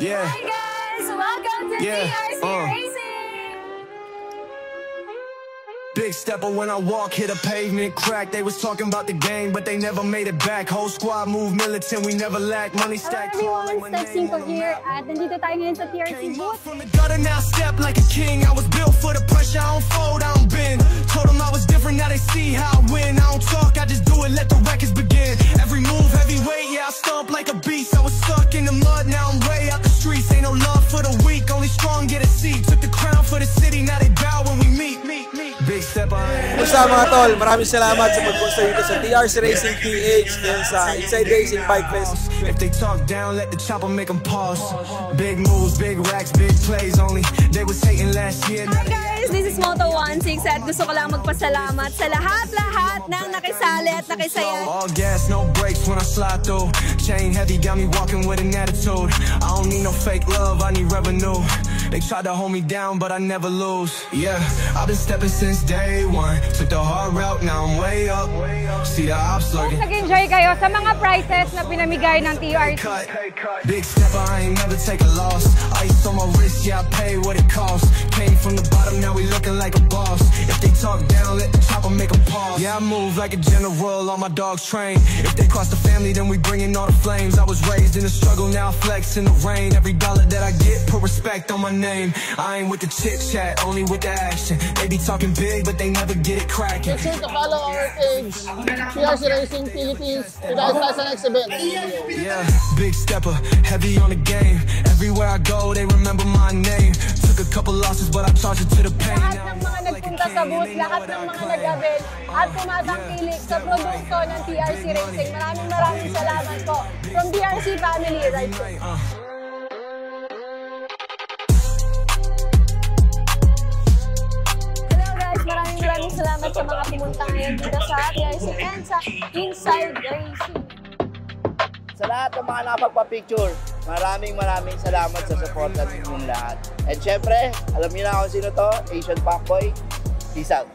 Yeah. Hi guys! Welcome to TRC Racing! Big stepper when I walk, hit a pavement crack. They was talking about the game, but they never made it back. Whole squad move militant, we never lack. Money stack. Hello everyone, Steph 5 here. At nandito tayo ngayon sa TRC booth. From the gutter, now step like a king. I was built for the pressure, I don't fold, I don't bend. Told them I was different, now they see how I win. I don't talk, I just do it, let the records begin. Every move, heavyweight, yeah, I stomp like a beast. I was stuck in the mud, now I'm way out the streets. Ain't no love for the weak, only strong get a seat. Took the crown for the city, now they bow when we meet. Big step on. Kumusta mga tol? Maraming salamat sa pag-sponsor dito sa TRC Racing PH din sa Inside Racing Bike Fest. If they talk down, let the chopper make them pause. Big moves, big racks, big plays only. They was hating last year. Hi guys, this is Moto16 at gusto ko lang magpasalamat sa lahat ng nakisali at nakisaya. All gas, no brakes when I slide through. Chain heavy, got me walking with an attitude. I don't need no fake love, I need revenue. They tried to hold me down, but I never lose. Yeah, I've been stepping since day one. Took the hard route, now I'm way up. See the ops lurking. Nag-enjoy kayo sa mga prizes na pinamigay ng TRC. Big stepper, I ain't never take a loss. Ice on my wrist, yeah, I pay what it costs. Came from the bottom, now we looking like a boss. If they talk down, let the chopper make them pause. Yeah, I move like a general, all my dogs train. If they cross the family, then we bring in all the flames. I was raised in the struggle, now I flex in the rain. Every dollar that I get, put respect on my name. I ain't with the chit chat, only with the action. They be talking big, but they never get it cracking. Make sure to follow our page, TRC Racing Philippines, to guys sa next event. Yeah, big stepper, heavy on the game. Everywhere I go, they remember my name. Took a couple losses, but I charged it to the pain. Lahat ng mga nagpunta sa booth, lahat ng mga nag-abel at tumatangkilik sa produkto ng TRC Racing. Maraming salamat po from TRC family right here. Maraming salamat sa mga pumunta ngayon dito sa TRC and sa Inside Racing. Sa lahat ng mga nakapagpa-picture, maraming salamat sa support ninyong lahat. And syempre, alam niyo na kung sino to, Asian Fuckboy. Peace out.